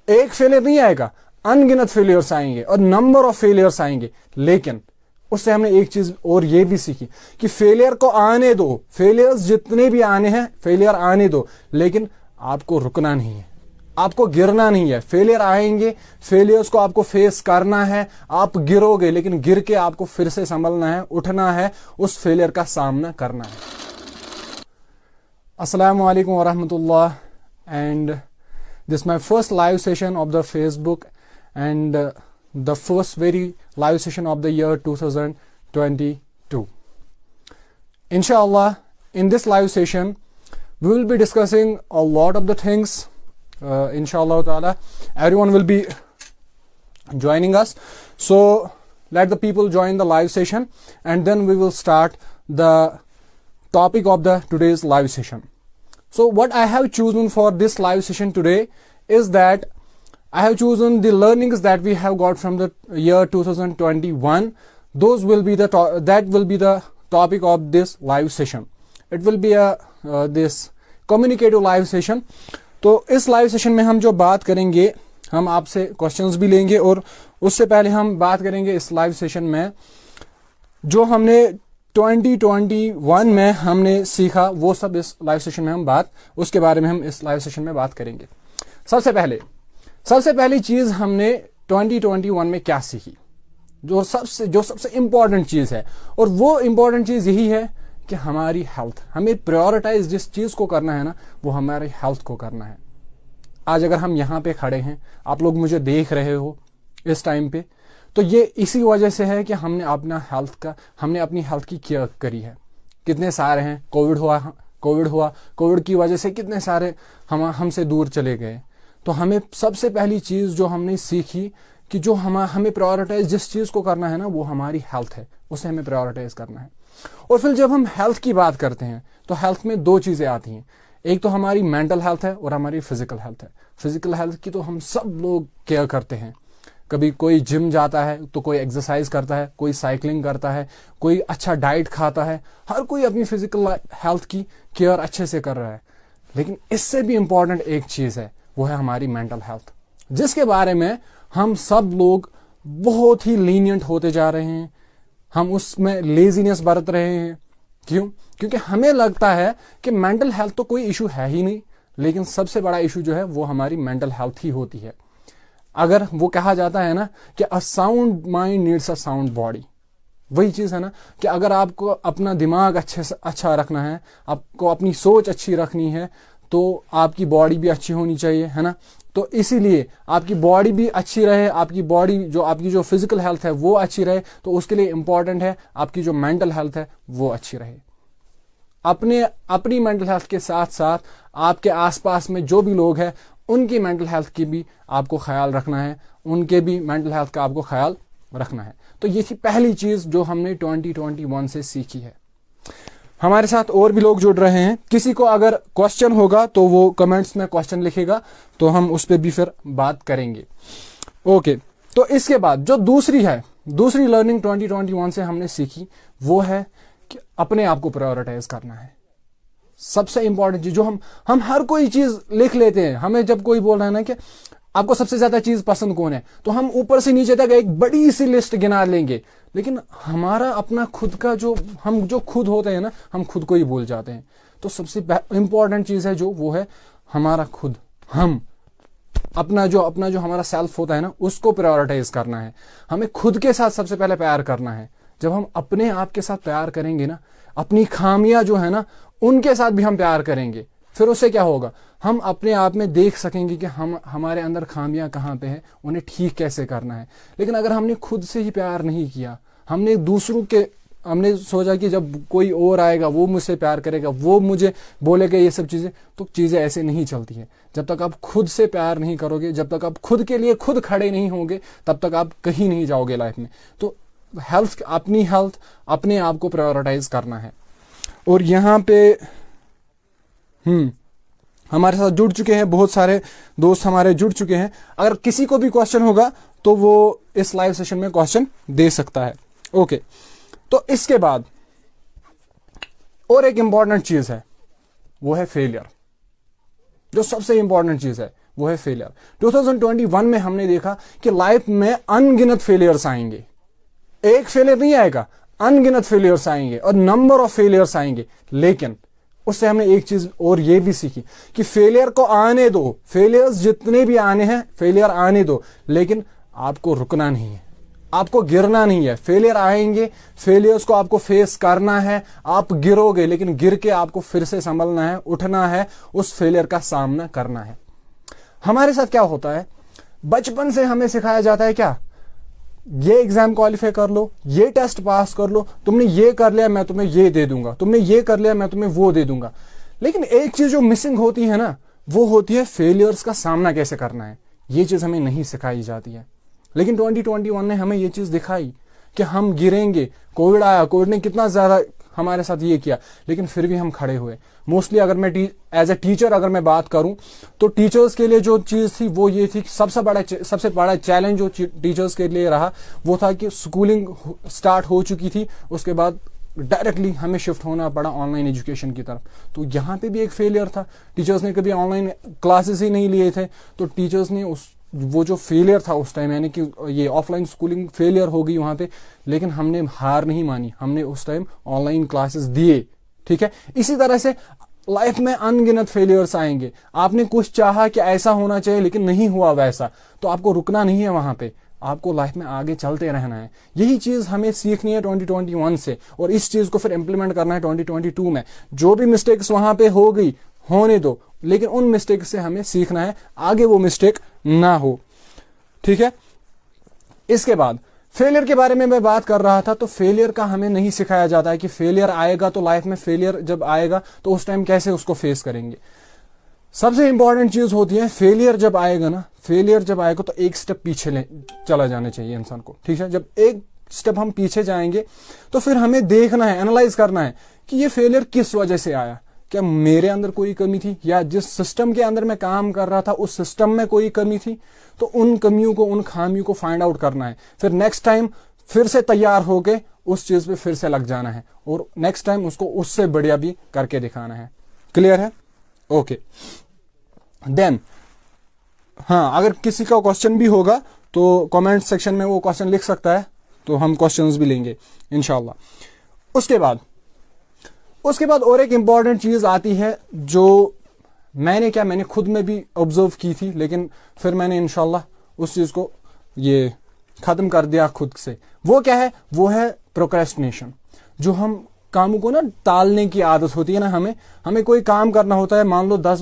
एक फेलियर नहीं आएगा, अनगिनत फेलियर्स आएंगे और नंबर ऑफ फेलियर्स आएंगे। लेकिन उससे हमने एक चीज और ये भी सीखी कि फेलियर को आने दो, फेलियर्स जितने भी आने हैं फेलियर आने दो, लेकिन आपको रुकना नहीं है, आपको गिरना नहीं है। फेलियर आएंगे, फेलियर्स को आपको फेस करना है, आप गिरोगे लेकिन गिर के आपको फिर से संभलना है, उठना है, उस फेलियर का सामना करना है। अस्सलामु अलैकुम वरहमतुल्लाह, and this my first live session of the Facebook and the first very live session of the year 2022. Inshallah, in this live session we will be discussing a lot of the things. Inshallah ta'ala, everyone will be joining us, so let the people join the live session and then we will start the topic of the today's live session. So what I have chosen for this live session today is that I have chosen the learnings that we have got from the year 2021. Those will be that will be the topic of this live session. It will be a this communicative live session. तो इस live session में हम जो बात करेंगे, हम आपसे questions भी लेंगे और उससे पहले हम बात करेंगे इस लाइव सेशन में जो हमने 2021 में हमने सीखा, वो सब इस लाइव सेशन में हम उसके बारे में हम इस लाइव सेशन में बात करेंगे। सबसे पहली चीज हमने 2021 में क्या सीखी, जो सबसे इंपॉर्टेंट चीज है, और वो इंपॉर्टेंट चीज यही है कि हमारी हेल्थ, हमें प्रायोरिटाइज जिस चीज को करना है ना, वो हमारी हेल्थ को करना है। आज अगर हम यहाँ पे खड़े हैं, आप लोग मुझे देख रहे हो इस टाइम पे, तो ये इसी वजह से है कि हमने अपनी हेल्थ की केयर करी है। कितने सारे हैं, कोविड की वजह से कितने सारे हमसे दूर चले गए। तो हमें सबसे पहली चीज जो हमने सीखी कि जो हमें प्रायोरिटाइज जिस चीज को करना है ना, वो हमारी हेल्थ है, उसे हमें प्रायोरिटाइज करना है। और फिर जब हम हेल्थ की बात करते हैं तो हेल्थ में दो चीजें आती हैं, एक तो हमारी मेंटल हेल्थ है और हमारी फिजिकल हेल्थ है। फिजिकल हेल्थ की तो हम सब लोग केयर करते हैं, कभी कोई जिम जाता है तो कोई एक्सरसाइज करता है, कोई साइकिलिंग करता है, कोई अच्छा डाइट खाता है, हर कोई अपनी फिजिकल हेल्थ की केयर अच्छे से कर रहा है। लेकिन इससे भी इंपॉर्टेंट एक चीज है, वो है हमारी मेंटल हेल्थ, जिसके बारे में हम सब लोग बहुत ही लीनियंट होते जा रहे हैं। हम उसमें लेजीनेस बरत रहे हैं। क्यों? क्योंकि हमें लगता है कि मेंटल हेल्थ तो कोई इशू है ही नहीं, लेकिन सबसे बड़ा इशू जो है वो हमारी मेंटल हेल्थ ही होती है। अगर वो कहा जाता है ना कि a sound mind needs a sound body, वही चीज है ना कि अगर आपको अपना दिमाग अच्छा रखना है, आपको अपनी सोच अच्छी रखनी है, तो आपकी बॉडी भी अच्छी होनी चाहिए, है ना। तो इसीलिए आपकी बॉडी भी अच्छी रहे, आपकी जो फिजिकल हेल्थ है वो अच्छी रहे, तो उसके लिए इंपॉर्टेंट है आपकी जो मेंटल हेल्थ है वो अच्छी रहे। अपनी मेंटल हेल्थ के साथ साथ आपके आसपास में जो भी लोग हैं उनकी मेंटल हेल्थ की भी आपको ख्याल रखना है, उनके भी मेंटल हेल्थ का आपको ख्याल रखना है। तो ये थी पहली चीज जो हमने 2021 से सीखी है। हमारे साथ और भी लोग जुड़ रहे हैं, किसी को अगर क्वेश्चन होगा तो वो कमेंट्स में क्वेश्चन लिखेगा, तो हम उस पर भी फिर बात करेंगे। ओके, तो इसके बाद जो दूसरी लर्निंग 2021 से हमने सीखी, वो है कि अपने आप को प्रायोरिटाइज करना है। सबसे इंपॉर्टेंट चीज जो हम हर कोई चीज लिख लेते हैं। हमें जब कोई बोल रहा है ना कि आपको सबसे ज्यादा चीज पसंद कौन है, तो हम ऊपर से नीचे तक एक बड़ी सी लिस्ट गिना लेंगे, लेकिन हमारा अपना खुद का हम जो खुद होते हैं ना, हम खुद को ही भूल जाते हैं। तो सबसे इंपॉर्टेंट चीज है वो है हमारा खुद, अपना जो हमारा सेल्फ होता है ना, उसको प्रायोरिटाइज करना है। हमें खुद के साथ सबसे पहले प्यार करना है। जब हम अपने आप के साथ प्यार करेंगे ना, अपनी खामियां जो है ना उनके साथ भी हम प्यार करेंगे, फिर उससे क्या होगा, हम अपने आप में देख सकेंगे कि हमारे अंदर खामियां कहाँ पे हैं, उन्हें ठीक कैसे करना है। लेकिन अगर हमने खुद से ही प्यार नहीं किया, हमने सोचा कि जब कोई और आएगा वो मुझसे प्यार करेगा, वो मुझे बोलेगा ये सब चीजें, तो चीजें ऐसे नहीं चलती है। जब तक आप खुद से प्यार नहीं करोगे, जब तक आप खुद के लिए खुद खड़े नहीं होंगे, तब तक आप कहीं नहीं जाओगे लाइफ में। तो अपनी हेल्थ, अपने आप को प्रायोरिटाइज करना है। और यहाँ पे हमारे साथ जुड़ चुके हैं बहुत सारे दोस्त, हमारे जुड़ चुके हैं। अगर किसी को भी क्वेश्चन होगा तो वो इस लाइव सेशन में क्वेश्चन दे सकता है। ओके, तो इसके बाद और एक इंपॉर्टेंट चीज है, वो है फेलियर। जो सबसे इंपॉर्टेंट चीज है वो है फेलियर। 2021 में हमने देखा कि लाइफ में अनगिनत फेलियर्स आएंगे, एक फेलियर नहीं आएगा, अनगिनत फेलियर्स आएंगे और नंबर ऑफ फेलियर्स आएंगे। लेकिन उससे हमने एक चीज और ये भी सीखी कि फेलियर को आने दो, फेलियर्स जितने भी आने हैं फेलियर आने दो, लेकिन आपको रुकना नहीं है, आपको गिरना नहीं है। फेलियर आएंगे, फेलियर्स को आपको फेस करना है, आप गिरोगे लेकिन गिर के आपको फिर से संभलना है, उठना है, उस फेलियर का सामना करना है। हमारे साथ क्या होता है, बचपन से हमें सिखाया जाता है क्या, ये एग्जाम क्वालिफाई कर लो, ये टेस्ट पास कर लो, तुमने ये कर लिया मैं तुम्हें ये दे दूंगा, तुमने ये कर लिया मैं तुम्हें वो दे दूंगा। लेकिन एक चीज जो मिसिंग होती है ना, वो होती है फेलियर्स का सामना कैसे करना है। ये चीज हमें नहीं सिखाई जाती है। लेकिन 2021 ने हमें ये चीज दिखाई कि हम गिरेंगे। कोविड आया, कोविड ने कितना ज्यादा हमारे साथ ये किया, लेकिन फिर भी हम खड़े हुए। मोस्टली अगर मैं एज ए टीचर अगर मैं बात करूं तो टीचर्स के लिए जो चीज थी वो ये थी कि सबसे बड़ा चैलेंज जो टीचर्स के लिए रहा वो था कि स्कूलिंग स्टार्ट हो चुकी थी, उसके बाद डायरेक्टली हमें शिफ्ट होना पड़ा ऑनलाइन एजुकेशन की तरफ। तो यहाँ पे भी एक फेलियर था, टीचर्स ने कभी ऑनलाइन क्लासेस ही नहीं लिए थे, तो टीचर्स ने वो जो फेलियर था उस टाइम, यानी कि ये ऑफलाइन स्कूलिंग फेलियर हो गई वहां पे, लेकिन हमने हार नहीं मानी, हमने उस टाइम ऑनलाइन क्लासेस दिए। ठीक है, इसी तरह से लाइफ में अनगिनत फेलियर्स आएंगे। आपने कुछ चाहा कि ऐसा होना चाहिए लेकिन नहीं हुआ वैसा, तो आपको रुकना नहीं है वहां पे, आपको लाइफ में आगे चलते रहना है। यही चीज हमें सीखनी है 2021 से, और इस चीज को फिर इंप्लीमेंट करना है 2022 में। जो भी मिस्टेक्स वहां पे हो गई होने दो, लेकिन उन मिस्टेक से हमें सीखना है, आगे वो मिस्टेक ना हो। ठीक है, इसके बाद फेलियर के बारे में मैं बात कर रहा था, तो फेलियर का हमें नहीं सिखाया जाता है कि फेलियर आएगा तो लाइफ में फेलियर जब आएगा तो उस टाइम कैसे उसको फेस करेंगे। सबसे इंपॉर्टेंट चीज होती है, फेलियर जब आएगा ना, फेलियर जब आएगा तो एक स्टेप पीछे चला जाना चाहिए इंसान को। ठीक है, जब एक स्टेप हम पीछे जाएंगे तो फिर हमें देखना है, एनालाइज करना है कि ये फेलियर किस वजह से आया। क्या मेरे अंदर कोई कमी थी, या जिस सिस्टम के अंदर मैं काम कर रहा था उस सिस्टम में कोई कमी थी। तो उन कमियों को, उन खामियों को फाइंड आउट करना है, फिर नेक्स्ट टाइम फिर से तैयार होके उस चीज पे फिर से लग जाना है, और नेक्स्ट टाइम उसको उससे बढ़िया भी करके दिखाना है। क्लियर है? ओके, देन हाँ, अगर किसी का क्वेश्चन भी होगा तो कमेंट सेक्शन में वो क्वेश्चन लिख सकता है, तो हम क्वेश्चंस भी लेंगे इंशाल्लाह। उसके बाद और एक इंपॉर्टेंट चीज आती है जो मैंने खुद में भी ऑब्जर्व की थी, लेकिन फिर मैंने इंशाल्लाह उस चीज को ये खत्म कर दिया खुद से। वो क्या है? वो है प्रोक्रेस्टिनेशन। जो हम कामों को ना टालने की आदत होती है ना, हमें कोई काम करना होता है, मान लो 10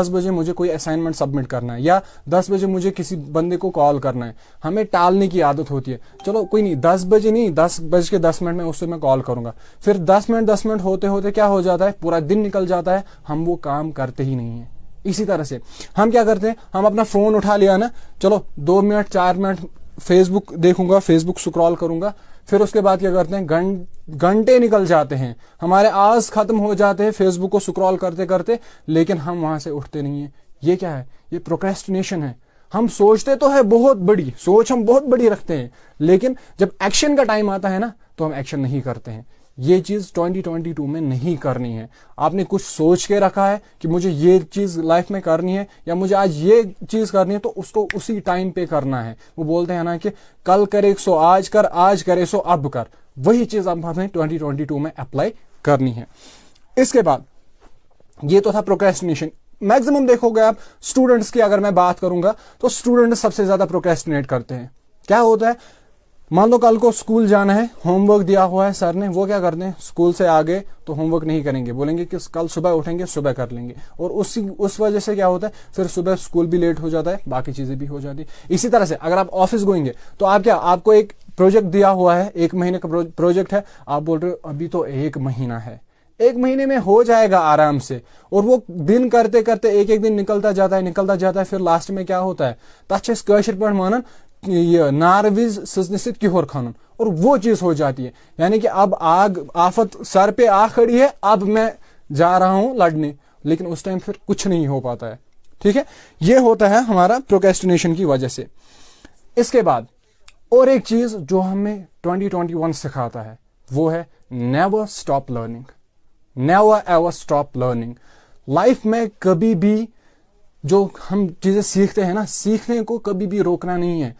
बजे मुझे कोई असाइनमेंट सबमिट करना है, या 10 बजे मुझे किसी बंदे को कॉल करना है, हमें टालने की आदत होती है। चलो कोई नहीं, 10 बजे नहीं, 10:10 में उससे मैं कॉल करूंगा। फिर 10 मिनट होते होते क्या हो जाता है, पूरा दिन निकल जाता है, हम वो काम करते ही नहीं है। इसी तरह से हम क्या करते हैं, हम अपना फोन उठा लिया ना, चलो 2 मिनट 4 मिनट फेसबुक देखूंगा, फेसबुक स्क्रॉल करूंगा, फिर उसके बाद क्या करते हैं, घंटे निकल जाते हैं, हमारे आस खत्म हो जाते हैं फेसबुक को स्क्रॉल करते करते, लेकिन हम वहां से उठते नहीं है। ये क्या है? ये प्रोक्रेस्टिनेशन है। हम सोचते तो है बहुत बड़ी सोच, हम बहुत बड़ी रखते हैं, लेकिन जब एक्शन का टाइम आता है ना तो हम एक्शन नहीं करते हैं। ये चीज 2022 में नहीं करनी है। आपने कुछ सोच के रखा है कि मुझे ये चीज लाइफ में करनी है, या मुझे आज ये चीज करनी है, तो उसको उसी टाइम पे करना है। वो बोलते हैं ना कि कल करे सो आज कर, आज करे सो अब कर। वही चीज अब हमें 2022 में अप्लाई करनी है। इसके बाद ये तो था प्रोक्रेस्टिनेशन। मैक्सिमम देखोगे आप स्टूडेंट्स की अगर मैं बात करूंगा तो स्टूडेंट सबसे ज्यादा प्रोक्रेस्टिनेट करते हैं। क्या होता है, मान लो कल को स्कूल जाना है, होमवर्क दिया हुआ है सर ने, वो क्या करते हैं, स्कूल से आगे तो होमवर्क नहीं करेंगे, बोलेंगे कि कल सुबह उठेंगे सुबह कर लेंगे, और उस वजह से क्या होता है, फिर सुबह स्कूल भी लेट हो जाता है, बाकी चीजें भी हो जाती है। इसी तरह से अगर आप ऑफिस गोएंगे तो आपको एक प्रोजेक्ट दिया हुआ है, 1 महीने का प्रोजेक्ट है, आप बोल रहे हो अभी तो 1 महीना है, 1 महीने में हो जाएगा आराम से, और वो दिन करते करते एक दिन निकलता जाता है, फिर लास्ट में क्या होता है, तथ कशर पे मानन ये नारविज सजनिसित किहोर खानन, और वो चीज हो जाती है। यानी कि अब आफत सर पे आ खड़ी है, अब मैं जा रहा हूं लड़ने, लेकिन उस टाइम फिर कुछ नहीं हो पाता है। ठीक है, ये होता है हमारा प्रोक्रेस्टिनेशन की वजह से। इसके बाद और एक चीज जो हमें 2021 सिखाता है वो है never stop learning. Never ever stop learning. Life में कभी भी जो हम चीजें सीखते हैं ना, सीखने को कभी भी रोकना नहीं है,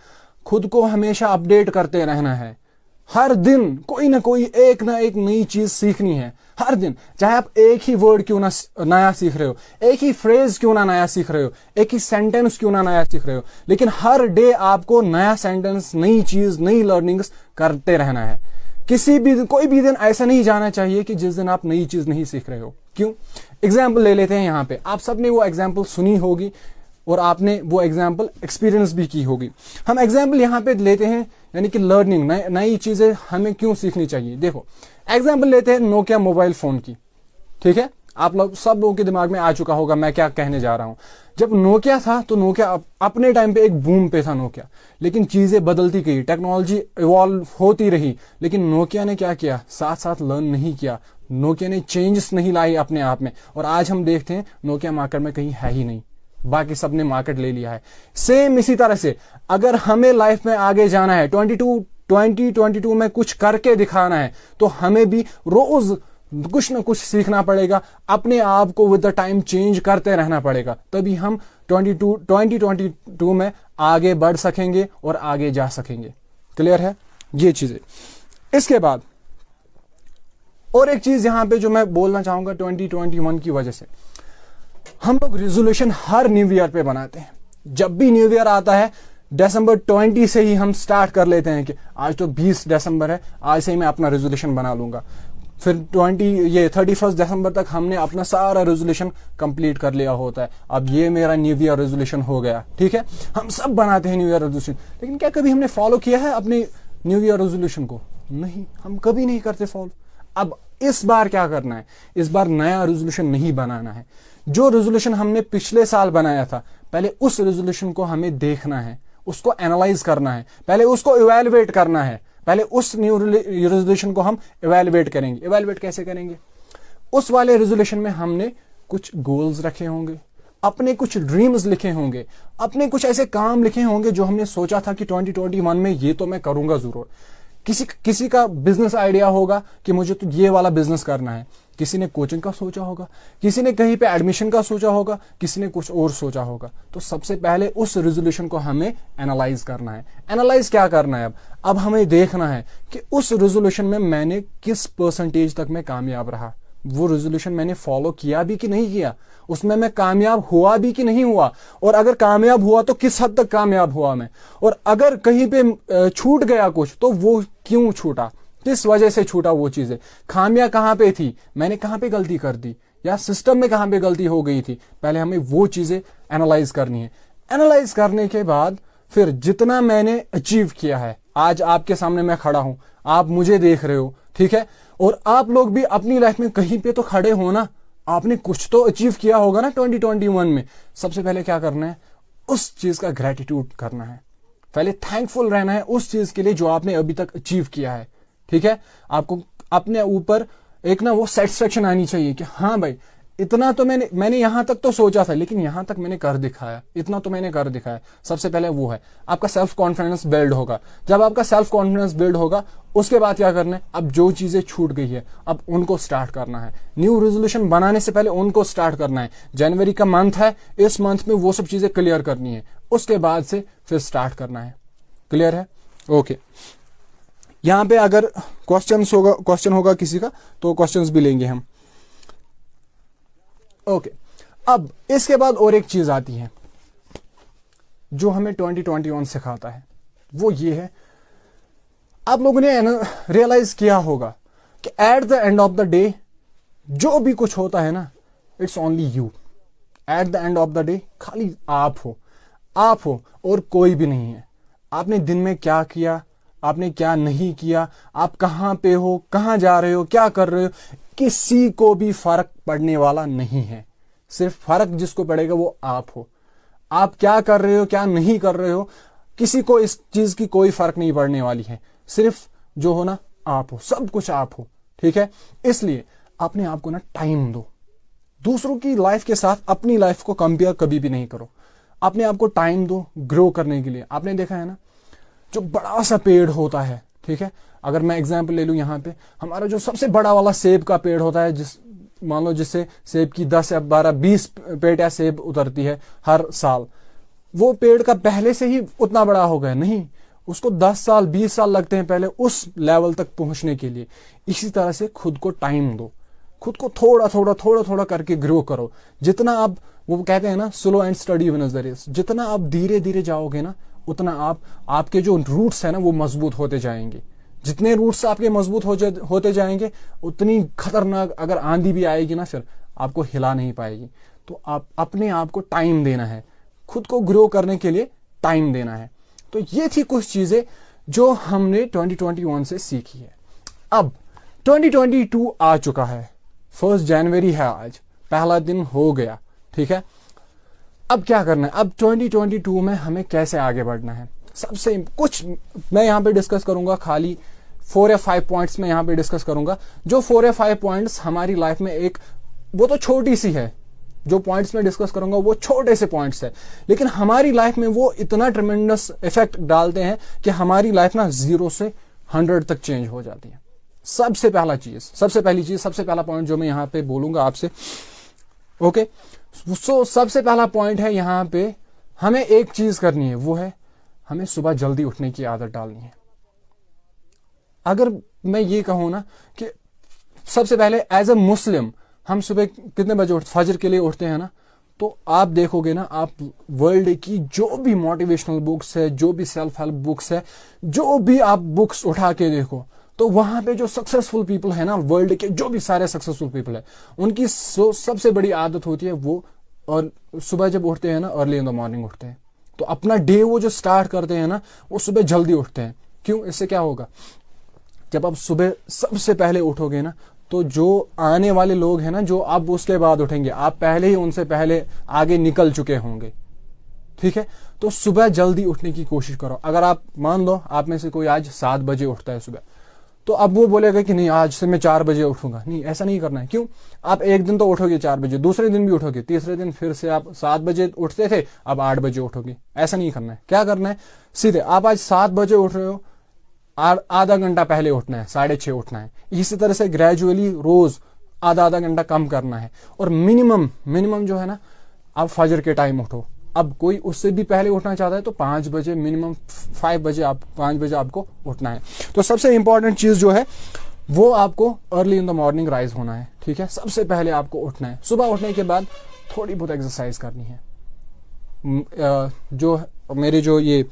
खुद को हमेशा अपडेट करते रहना है। हर दिन कोई ना कोई एक ना एक नई चीज सीखनी है, हर दिन। चाहे आप एक ही वर्ड क्यों ना नया सीख रहे हो, एक ही फ्रेज क्यों ना नया सीख रहे हो, एक ही सेंटेंस क्यों ना नया सीख रहे हो, लेकिन हर डे आपको नया सेंटेंस, नई चीज, नई लर्निंग्स करते रहना है। कोई भी दिन ऐसा नहीं जाना चाहिए कि जिस दिन आप नई चीज नहीं सीख रहे हो। क्यों? एग्जाम्पल ले लेते हैं यहाँ पे, आप सबने वो एग्जाम्पल सुनी होगी और आपने वो एग्जाम्पल एक्सपीरियंस भी की होगी। हम एग्जाम्पल यहाँ पे लेते हैं, यानी कि लर्निंग, नई चीजें हमें क्यों सीखनी चाहिए। देखो एग्जाम्पल लेते हैं नोकिया मोबाइल फोन की, ठीक है। आप लोग सब लोगों के दिमाग में आ चुका होगा मैं क्या कहने जा रहा हूं। जब नोकिया था तो नोकिया अपने टाइम पे एक बूम पे था नोकिया, लेकिन चीजें बदलती गई, टेक्नोलॉजी इवॉल्व होती रही, लेकिन नोकिया ने क्या किया, साथ साथ लर्न नहीं किया। नोकिया ने चेंजेस नहीं लाई अपने आप में, और आज हम देखते हैं नोकिया मार्केट में कहीं है ही नहीं, बाकी सबने मार्केट ले लिया है। सेम इसी तरह से अगर हमें लाइफ में आगे जाना है, 2022 में कुछ करके दिखाना है, तो हमें भी रोज कुछ ना कुछ सीखना पड़ेगा, अपने आप को विद द टाइम चेंज करते रहना पड़ेगा, तभी हम 2022 में आगे बढ़ सकेंगे और आगे जा सकेंगे। क्लियर है ये चीजें। इसके बाद और एक चीज यहां पे जो मैं बोलना चाहूंगा, 2021 की वजह से हम लोग रेजोल्यूशन हर न्यू ईयर पे बनाते हैं। जब भी न्यू ईयर आता है दिसंबर 20 से ही हम स्टार्ट कर लेते हैं कि आज तो 20 दिसंबर है, आज से ही मैं अपना रेजोल्यूशन बना लूंगा। फिर 31 दिसंबर तक हमने अपना सारा रेजोल्यूशन कंप्लीट कर लिया होता है। अब ये मेरा न्यू ईयर रेजोल्यूशन हो गया, ठीक है। हम सब बनाते हैं न्यू ईयर रेजोल्यूशन, लेकिन क्या कभी हमने फॉलो किया है अपने न्यू ईयर रेजोल्यूशन को? नहीं, हम कभी नहीं करते फॉलो। अब इस बार क्या करना है, इस बार नया रेजोल्यूशन नहीं बनाना है। जो रेजोल्यूशन हमने पिछले साल बनाया था, पहले उस रेजोल्यूशन को हमें देखना है, उसको एनालाइज करना है, पहले उसको इवैल्यूएट करना है। पहले उस न्यू रेजोल्यूशन को हम इवैल्यूएट करेंगे। इवैल्यूएट कैसे करेंगे? उस वाले रेजोल्यूशन में हमने कुछ गोल्स रखे होंगे, अपने कुछ ड्रीम्स लिखे होंगे, अपने कुछ ऐसे काम लिखे होंगे जो हमने सोचा था कि 2021 में ये तो मैं करूंगा जरूर। किसी का बिजनेस आइडिया होगा कि मुझे तो ये वाला बिजनेस करना है, किसी ने कोचिंग का सोचा होगा, किसी ने कहीं पे एडमिशन का सोचा होगा, किसी ने कुछ और सोचा होगा। तो सबसे पहले उस रेजोल्यूशन को हमें एनालाइज करना है। एनालाइज क्या करना है? अब हमें देखना है कि उस रेजोल्यूशन में मैंने किस परसेंटेज तक मैं कामयाब रहा, वो रेजोल्यूशन मैंने फॉलो किया भी कि नहीं किया, उसमें मैं कामयाब हुआ भी कि नहीं हुआ, और अगर कामयाब हुआ तो किस हद तक कामयाब हुआ मैं, और अगर कहीं पे छूट गया कुछ तो वो क्यों छूटा, किस वजह से छूटा वो चीजें, खामियां कहां पे थी, मैंने कहां पे गलती कर दी, या सिस्टम में कहां पे गलती हो गई थी। पहले हमें वो चीजें एनालाइज करनी है। एनालाइज करने के बाद फिर जितना मैंने अचीव किया है, आज आपके सामने मैं खड़ा हूं, आप मुझे देख रहे हो, ठीक है, और आप लोग भी अपनी लाइफ में कहीं पे तो खड़े हो ना, आपने कुछ तो अचीव किया होगा ना 2021 में। सबसे पहले क्या करना है, उस चीज का ग्रेटिट्यूड करना है, पहले थैंकफुल रहना है उस चीज के लिए जो आपने अभी तक अचीव किया है, ठीक है। आपको अपने ऊपर एक ना वो सेटिस्फेक्शन आनी चाहिए कि हाँ भाई, इतना तो मैंने यहां तक तो सोचा था, लेकिन यहां तक मैंने कर दिखाया, इतना तो मैंने कर दिखाया। सबसे पहले वो है, आपका सेल्फ कॉन्फिडेंस बिल्ड होगा। जब आपका सेल्फ कॉन्फिडेंस बिल्ड होगा, उसके बाद क्या करना है, अब जो चीजें छूट गई है अब उनको स्टार्ट करना है। न्यू रेजोल्यूशन बनाने से पहले उनको स्टार्ट करना है। जनवरी का मंथ है, इस मंथ में वो सब चीजें क्लियर करनी है, उसके बाद से फिर स्टार्ट करना है। क्लियर है? ओके। यहां पे अगर क्वेश्चन होगा किसी का तो क्वेश्चंस भी लेंगे हम। ओके। अब इसके बाद और एक चीज आती है जो हमें 2021 सिखाता है, वो ये है, आप लोगों ने रियलाइज किया होगा कि at the end of the day जो भी कुछ होता है ना, it's only you. At the end of the day खाली आप हो और कोई भी नहीं है। आपने दिन में क्या किया, आपने क्या नहीं किया, आप कहां पे हो, कहां जा रहे हो, क्या कर रहे हो, किसी को भी फर्क पड़ने वाला नहीं है। सिर्फ फर्क जिसको पड़ेगा वो आप हो। आप क्या कर रहे हो, क्या नहीं कर रहे हो, किसी को इस चीज की कोई फर्क नहीं पड़ने वाली है। सिर्फ जो हो ना आप हो, सब कुछ आप हो, ठीक है। इसलिए अपने आप को ना टाइम दो। दूसरों की लाइफ के साथ अपनी लाइफ को कंपेयर कभी भी नहीं करो। अपने आप को टाइम दो ग्रो करने के लिए। आपने देखा है ना, जो बड़ा सा पेड़ होता है, ठीक है, अगर मैं एग्जांपल ले लूं, यहां पे हमारा जो सबसे बड़ा वाला सेब का पेड़ होता है, मान लो जिससे सेब की 10 या 12 20 पेड़ या सेब उतरती है हर साल, वो पेड़ का पहले से ही उतना बड़ा हो गया नहीं, उसको 10 साल 20 साल लगते हैं पहले उस लेवल तक पहुंचने के लिए। इसी तरह से खुद को टाइम दो, खुद को थोड़ा थोड़ा करके ग्रो करो। जितना आप, वो कहते हैं ना slow and steady wins the race, जितना आप धीरे धीरे जाओगे ना उतना आपके जो रूट्स है ना वो मजबूत होते जाएंगे। जितने रूट्स आपके मजबूत होते जाएंगे उतनी खतरनाक अगर आंधी भी आएगी ना फिर आपको हिला नहीं पाएगी। तो आप अपने आप को टाइम देना है, खुद को ग्रो करने के लिए टाइम देना है। तो ये थी कुछ चीजें जो हमने 2021 से सीखी है। अब 2022 आ चुका है, 1 जनवरी है आज, पहला दिन हो गया, ठीक है। अब क्या करना है, अब 2022 में हमें कैसे आगे बढ़ना है, सबसे कुछ मैं यहाँ पे डिस्कस करूंगा, खाली 4 या 5 पॉइंट्स में यहाँ पे डिस्कस करूंगा। जो 4 या 5 पॉइंट्स हमारी लाइफ में एक, वो तो छोटी सी है, जो पॉइंट्स में डिस्कस करूंगा वो छोटे से पॉइंट्स है, लेकिन हमारी लाइफ में वो इतना ट्रेमेंडस इफेक्ट डालते हैं कि हमारी लाइफ ना 0 से 100 तक चेंज हो जाती है। सबसे पहली चीज, सबसे पहला पॉइंट जो मैं यहाँ पे बोलूंगा आपसे, ओके। सो सबसे पहला पॉइंट है, यहाँ पे हमें एक चीज करनी है, वो है हमें सुबह जल्दी उठने की आदत डालनी है। अगर मैं ये कहूं ना कि सबसे पहले एज अ मुस्लिम हम सुबह कितने बजे फजर के लिए उठते हैं ना, तो आप देखोगे ना, आप वर्ल्ड की जो भी मोटिवेशनल बुक्स है, जो भी सेल्फ हेल्प बुक्स है, जो भी आप बुक्स उठा के देखो, तो वहां पे जो सक्सेसफुल पीपल है ना, वर्ल्ड के जो भी सारे सक्सेसफुल पीपल है, उनकी सबसे बड़ी आदत होती है वो, और सुबह जब उठते हैं ना, अर्ली इन द मॉर्निंग उठते हैं, तो अपना डे वो जो स्टार्ट करते हैं ना, वो सुबह जल्दी उठते हैं। क्यों? इससे क्या होगा, जब आप सुबह सबसे पहले उठोगे ना, तो जो आने वाले लोग हैं ना, जो आप उसके बाद उठेंगे, आप पहले ही उनसे पहले आगे निकल चुके होंगे, ठीक है। तो सुबह जल्दी उठने की कोशिश करो। अगर आप मान लो आप में से कोई आज 7 बजे उठता है सुबह, तो अब वो बोलेगा कि नहीं आज से मैं 4 बजे उठूंगा, नहीं, ऐसा नहीं करना है। क्यों? आप एक दिन तो उठोगे 4 बजे, दूसरे दिन भी उठोगे, तीसरे दिन फिर से आप 7 बजे उठते थे, अब 8 बजे उठोगे, ऐसा नहीं करना है। क्या करना है, सीधे आप आज 7 बजे उठ रहे हो, आधा घंटा पहले उठना है, 6:30 उठना है। इसी तरह से ग्रेजुअली रोज आधा घंटा कम करना है। और मिनिमम जो है ना, आप फजर के टाइम उठो। अब कोई उससे भी पहले उठना चाहता है तो 5 बजे, मिनिमम 5 बजे आपको उठना है। तो सबसे इंपॉर्टेंट चीज जो है वो आपको early in the morning rise होना है, ठीक है। सबसे पहले आपको उठना है। सुबह उठने के बाद थोड़ी बहुत एक्सरसाइज करनी है। जो मेरे जो ये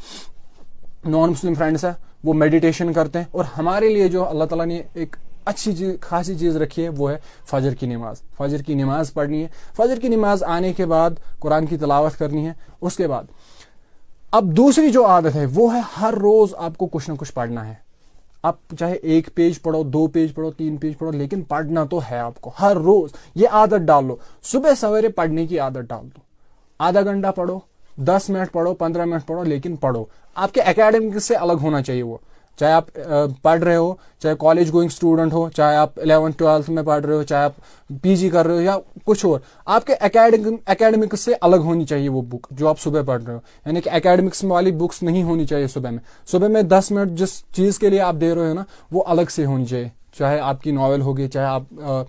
नॉन मुस्लिम फ्रेंड्स है वो मेडिटेशन करते हैं, और हमारे लिए जो अल्लाह ताला ने एक अच्छी चीज, खासी चीज रखी है, वो है फजर की नमाज। फजर की नमाज पढ़नी है। फजर की नमाज आने के बाद कुरान की तिलावत करनी है। उसके बाद अब दूसरी जो आदत है वो है हर रोज आपको कुछ ना कुछ पढ़ना है। आप चाहे 1 पेज पढ़ो, 2 पेज पढ़ो, 3 पेज पढ़ो, लेकिन पढ़ना तो है आपको हर रोज। ये आदत डाल लो, सुबह सवेरे पढ़ने की आदत डाल दो। आधा घंटा पढ़ो, 10 मिनट पढ़ो, 15 मिनट पढ़ो, लेकिन पढ़ो। आपके एकेडमिक से अलग होना चाहिए वो। चाहे आप पढ़ रहे हो, चाहे कॉलेज गोइंग स्टूडेंट हो, चाहे आप 11th 12th में पढ़ रहे हो, चाहे आप पीजी कर रहे हो या कुछ और, आपके एकेडमिक से अलग होनी चाहिए वो बुक जो आप सुबह पढ़ रहे हो। यानी कि एकेडमिक्स वाली बुक्स नहीं होनी चाहिए सुबह में। सुबह में 10 मिनट जिस चीज के लिए आप दे रहे हो ना, वो अलग से होनी चाहिए। चाहे आपकी नॉवेल होगी, चाहे आप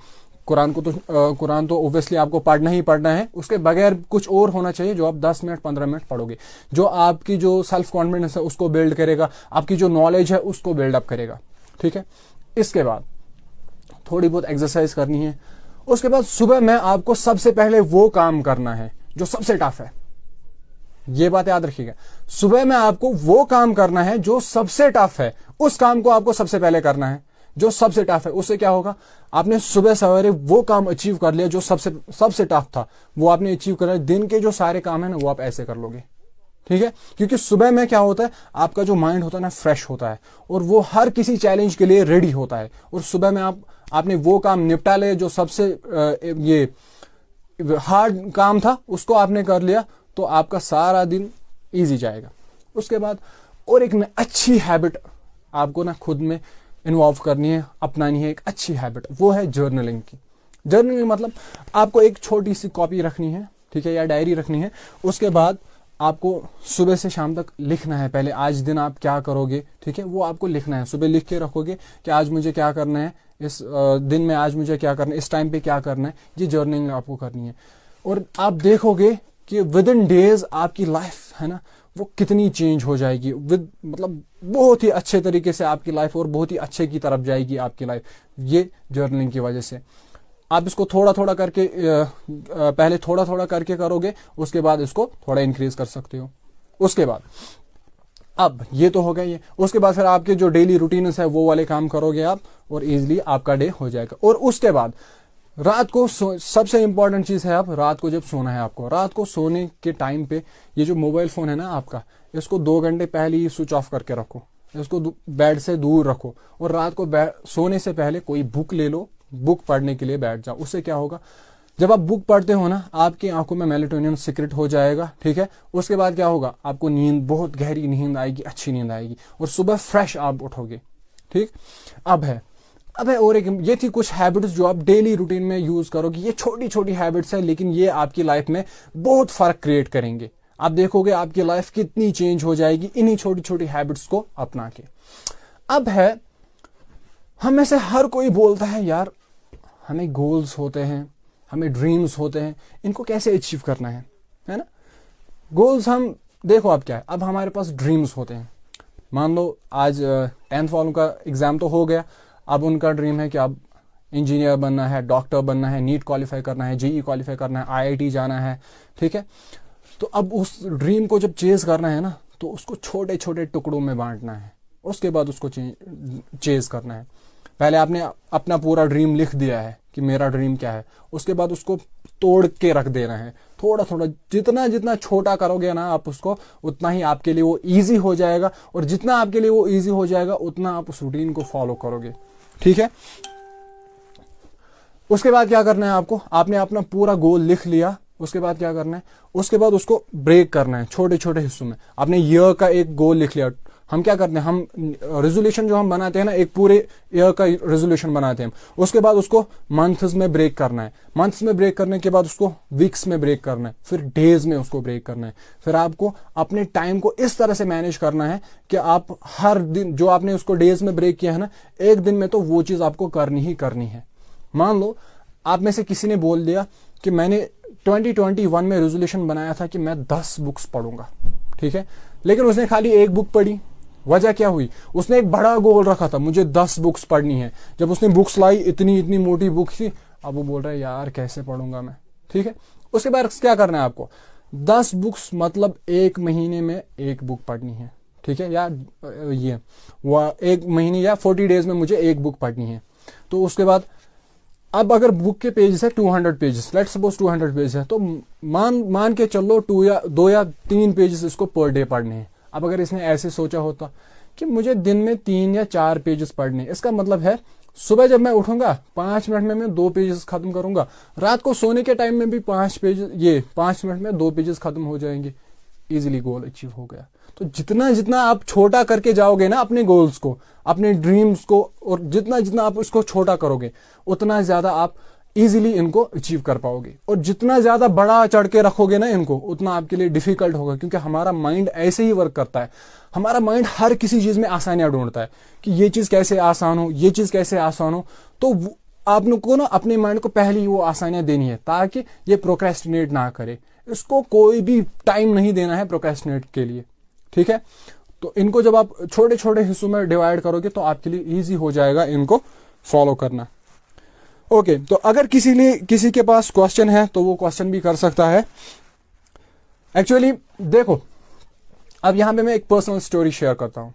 कुरान तो ओब्वियसली आपको पढ़ना ही पढ़ना है, उसके बगैर कुछ और होना चाहिए जो आप 10 मिनट 15 मिनट पढ़ोगे, जो आपकी जो सेल्फ कॉन्फिडेंस है उसको बिल्ड करेगा, आपकी जो नॉलेज है उसको बिल्ड अप करेगा, ठीक है। इसके बाद थोड़ी बहुत एक्सरसाइज करनी है। उसके बाद सुबह में आपको सबसे पहले वो काम करना है जो सबसे टफ है। ये बात याद रखिएगा, सुबह में आपको वो काम करना है जो सबसे टफ है। उस काम को आपको सबसे पहले करना है जो सबसे टफ है। उससे क्या होगा, आपने सुबह सवेरे वो काम अचीव कर लिया जो सबसे टफ था, वो आपने अचीव कर लिया। दिन के जो सारे काम है ना वो आप ऐसे कर लोगे, ठीक है। क्योंकि सुबह में क्या होता है, आपका जो माइंड होता है ना फ्रेश होता है, और वो हर किसी चैलेंज के लिए रेडी होता है। और सुबह में आपने वो काम निपटा ले जो सबसे ये हार्ड काम था, उसको आपने कर लिया, तो आपका सारा दिन ईजी जाएगा। उसके बाद और एक अच्छी हैबिट आपको ना खुद में इन्वॉल्व करनी है, अपनानी है, एक अच्छी हैबिट, वो है जर्नलिंग की। जर्नलिंग मतलब आपको एक छोटी सी कॉपी रखनी है, ठीक है, या डायरी रखनी है। उसके बाद आपको सुबह से शाम तक लिखना है। पहले आज दिन आप क्या करोगे, ठीक है, वो आपको लिखना है। सुबह लिख के रखोगे कि आज मुझे क्या करना है, इस दिन में आज मुझे क्या करना है, इस टाइम पे क्या करना है, ये जर्नलिंग आपको करनी है। और आप देखोगे कि विद इन डेज आपकी लाइफ है ना वो कितनी चेंज हो जाएगी, विद मतलब बहुत ही अच्छे तरीके से आपकी लाइफ और बहुत ही अच्छे की तरफ जाएगी आपकी लाइफ, ये जर्नलिंग की वजह से। आप इसको थोड़ा थोड़ा करके पहले थोड़ा थोड़ा करके करोगे, उसके बाद इसको थोड़ा इंक्रीज कर सकते हो। उसके बाद अब ये तो हो गया ये, उसके बाद फिर आपके जो डेली रूटीन्स है वो वाले काम करोगे आप, और इजीली आपका डे हो जाएगा। और उसके बाद रात को सबसे इंपॉर्टेंट चीज है, आप रात को जब सोना है आपको, रात को सोने के टाइम पे ये जो मोबाइल फोन है ना आपका, इसको 2 घंटे पहले ही स्विच ऑफ करके रखो, इसको बेड से दूर रखो। और रात को सोने से पहले कोई बुक ले लो, बुक पढ़ने के लिए बैठ जाओ। उससे क्या होगा, जब आप बुक पढ़ते हो ना, आपकी आंखों में मेलेटोनिन सिक्रेट हो जाएगा, ठीक है। उसके बाद क्या होगा, आपको नींद, बहुत गहरी नींद आएगी, अच्छी नींद आएगी, और सुबह फ्रेश आप उठोगे, ठीक। अब है और एक, ये थी कुछ हैबिट्स जो आप डेली रूटीन में यूज करोगे। ये छोटी छोटी हैबिट्स है, लेकिन ये आपकी लाइफ में बहुत फर्क क्रिएट करेंगे। आप देखोगे आपकी लाइफ कितनी चेंज हो जाएगी इन्हीं छोटी छोटी हैबिट्स को अपना के। अब है, हम में से हर कोई बोलता है यार हमें गोल्स होते हैं, हमें ड्रीम्स होते हैं, इनको कैसे अचीव करना है ना। गोल्स हम देखो अब क्या है, अब हमारे पास ड्रीम्स होते हैं। मान लो आज 10th वालों का एग्जाम तो हो गया, अब उनका ड्रीम है कि अब इंजीनियर बनना है, डॉक्टर बनना है, नीट क्वालिफाई करना है, जेईई क्वालिफाई करना है, आईआईटी जाना है, ठीक है। तो अब उस ड्रीम को जब चेज करना है ना, तो उसको छोटे छोटे टुकड़ों में बांटना है, उसके बाद उसको चेज करना है। पहले आपने अपना पूरा ड्रीम लिख दिया है कि मेरा ड्रीम क्या है, उसके बाद उसको तोड़ के रख देना है थोड़ा थोड़ा। जितना जितना छोटा करोगे ना आप उसको, उतना ही आपके लिए वो इजी हो जाएगा, और जितना आपके लिए वो इजी हो जाएगा उतना आप उस रूटीन को फॉलो करोगे, ठीक है। उसके बाद क्या करना है आपको, आपने अपना पूरा गोल लिख लिया, उसके बाद क्या करना है, उसके बाद उसको ब्रेक करना है छोटे छोटे हिस्सों में। आपने ईयर का एक गोल लिख लिया, हम क्या करते हैं, हम रेजोल्यूशन जो हम बनाते हैं ना, एक पूरे ईयर का रेजोल्यूशन बनाते हैं, उसके बाद उसको मंथ्स में ब्रेक करना है, मंथ्स में ब्रेक करने के बाद उसको वीक्स में ब्रेक करना है, फिर डेज में उसको ब्रेक करना है। फिर आपको अपने टाइम को इस तरह से मैनेज करना है कि आप हर दिन जो आपने उसको डेज में ब्रेक किया है ना, एक दिन में तो वो चीज आपको करनी ही करनी है। मान लो आप में से किसी ने बोल दिया कि मैंने 2021 में रेजोल्यूशन बनाया था कि मैं 10 बुक्स पढ़ूंगा, ठीक है, लेकिन उसने खाली एक बुक पढ़ी। वजह क्या हुई, उसने एक बड़ा गोल रखा था, मुझे 10 बुक्स पढ़नी है। जब उसने बुक्स लाई, इतनी इतनी मोटी बुक थी, अब वो बोल रहा है यार कैसे पढ़ूंगा मैं, ठीक है। उसके बाद क्या करना है आपको, 10 बुक्स मतलब 1 महीने में 1 बुक पढ़नी है, ठीक है, या ये वह 1 महीने या 40 डेज में मुझे 1 बुक पढ़नी है। तो उसके बाद अब अगर बुक के पेजेस है 200 पेजेस, लेट सपोज 200 पेज है, तो मान के चलो 2 या 3 पेजेस इसको पर डे पढ़ने हैं। अब अगर इसने ऐसे सोचा होता कि मुझे दिन में 3 या 4 पेजेस पढ़ने, इसका मतलब है सुबह जब मैं उठूंगा 5 मिनट में मैं 2 पेजेस खत्म करूंगा, रात को सोने के टाइम में भी 5 मिनट में 2 पेजेस खत्म हो जाएंगे, इजीली गोल अचीव हो गया। तो जितना जितना आप छोटा करके जाओगे ना अपने गोल्स को, अपने ड्रीम्स को, और जितना जितना आप इसको छोटा करोगे, उतना ज्यादा आप इजीली इनको अचीव कर पाओगे। और जितना ज्यादा बड़ा चढ़ के रखोगे ना इनको, उतना आपके लिए डिफिकल्ट होगा, क्योंकि हमारा माइंड ऐसे ही वर्क करता है। हमारा माइंड हर किसी चीज में आसानियां ढूंढता है कि ये चीज कैसे आसान हो, ये चीज कैसे आसान हो। तो आप लोग को ना अपने माइंड को पहले ही वो आसानियां देनी है, ताकि ये प्रोक्रेस्टिनेट ना करे। इसको कोई भी टाइम नहीं देना है प्रोक्रेस्टिनेट के लिए, ठीक है। तो इनको जब आप छोटे छोटे हिस्सों में डिवाइड करोगे तो आपके लिए इजी हो जाएगा इनको फॉलो करना। ओके, तो अगर किसी के पास क्वेश्चन है तो वो क्वेश्चन भी कर सकता है। एक्चुअली देखो, अब यहां पे मैं एक पर्सनल स्टोरी शेयर करता हूं।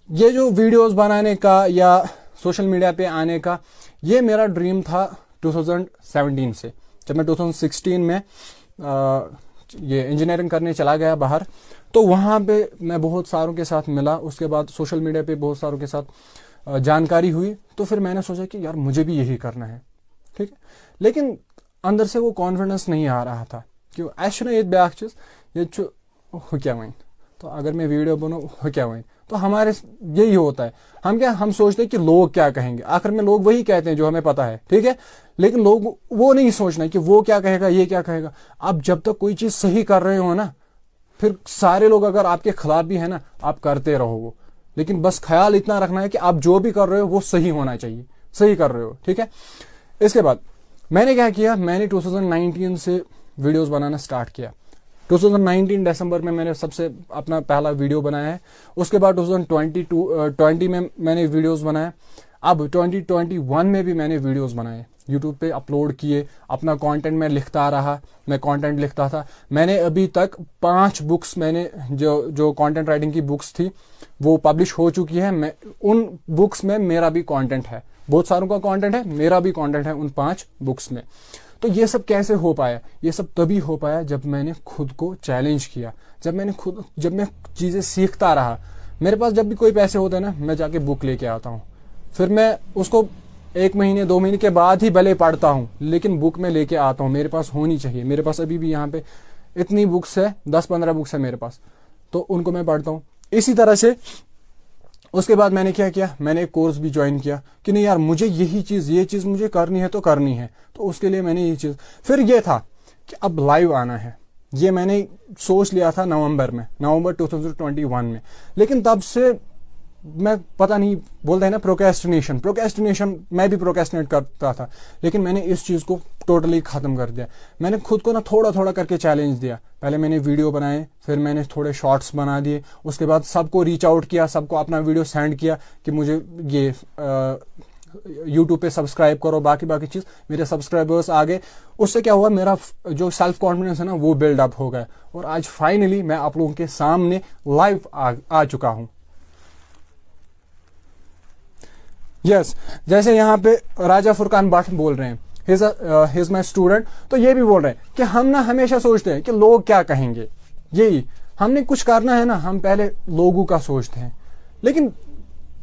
ये जो वीडियोस बनाने का या सोशल मीडिया पे आने का, ये मेरा ड्रीम था 2017 से। जब मैं 2016 में ये इंजीनियरिंग करने चला गया बाहर, तो वहां पे मैं बहुत सारों के साथ मिला, उसके बाद सोशल मीडिया पे बहुत सारों के साथ जानकारी हुई, तो फिर मैंने सोचा कि यार मुझे भी यही करना है, ठीक है। लेकिन अंदर से वो कॉन्फिडेंस नहीं आ रहा था, क्यों ऐश ना ये ब्याक चीज ये क्या वहीं तो अगर मैं वीडियो बनूँ क्या हुआ, तो हमारे यही होता है, हम सोचते हैं कि लोग क्या कहेंगे, आखिर में लोग वही कहते हैं जो हमें पता है, ठीक है, लेकिन लोग वो नहीं सोचना कि वो क्या कहेगा, ये क्या कहेगा। आप जब तक कोई चीज़ सही कर रहे हो ना, फिर सारे लोग अगर आपके खिलाफ भी है ना, आप करते रहो वो, लेकिन बस ख्याल इतना रखना है कि आप जो भी कर रहे हो वो सही होना चाहिए, सही कर रहे हो, ठीक है। इसके बाद मैंने क्या किया, मैंने 2019 से वीडियोस बनाना स्टार्ट किया। 2019 दिसंबर में मैंने सबसे अपना पहला वीडियो बनाया है। उसके बाद 2020 में मैंने वीडियोस बनाए। अब 2021 में भी मैंने वीडियोस बनाए, यूट्यूब पे अपलोड किए, अपना कंटेंट मैं लिखता रहा, मैं कंटेंट लिखता था। मैंने अभी तक 5 बुक्स, मैंने जो कंटेंट राइटिंग की बुक्स थी वो पब्लिश हो चुकी है। मैं उन बुक्स में मेरा भी कंटेंट है, बहुत सारों का कंटेंट है, मेरा भी कंटेंट है उन 5 बुक्स में। तो ये सब कैसे हो पाया? ये सब तभी हो पाया जब मैंने खुद को चैलेंज किया, जब मैं चीज़ें सीखता रहा। मेरे पास जब भी कोई पैसे होते हैं ना, मैं जाके बुक लेके आता हूँ, फिर मैं उसको 1 महीने 2 महीने के बाद ही भले पढ़ता हूँ, लेकिन बुक में लेके आता हूँ। मेरे पास होनी चाहिए। मेरे पास अभी भी यहाँ पे इतनी बुक्स है, 10-15 बुक्स है मेरे पास, तो उनको मैं पढ़ता हूँ। इसी तरह से उसके बाद मैंने क्या किया, मैंने एक कोर्स भी ज्वाइन किया कि नहीं यार, मुझे ये चीज़ मुझे करनी है तो करनी है। तो उसके लिए मैंने ये चीज़, फिर ये था कि अब लाइव आना है। ये मैंने सोच लिया था नवंबर 2021 में, लेकिन तब से मैं पता नहीं, बोलते हैं ना प्रोक्रेस्टिनेशन, मैं भी प्रोक्रेस्टिनेट करता था, लेकिन मैंने इस चीज़ को टोटली ख़त्म कर दिया। मैंने खुद को ना थोड़ा थोड़ा करके चैलेंज दिया। पहले मैंने वीडियो बनाए, फिर मैंने थोड़े शॉर्ट्स बना दिए, उसके बाद सबको रीच आउट किया, सबको अपना वीडियो सेंड किया कि मुझे ये यूट्यूब पे सब्सक्राइब करो, बाकी चीज़। मेरे सब्सक्राइबर्स आ गए, उससे क्या हुआ, मेरा जो सेल्फ कॉन्फिडेंस है ना वो बिल्डअप हो गया, और आज फाइनली मैं आप लोगों के सामने लाइव आ चुका हूँ। यस, जैसे यहाँ पे राजा फुरकान भट्ट बोल रहे हैं, ही इज माई स्टूडेंट, तो ये भी बोल रहे हैं कि हम ना हमेशा सोचते हैं कि लोग क्या कहेंगे। यही हमने कुछ करना है ना, हम पहले लोगों का सोचते हैं। लेकिन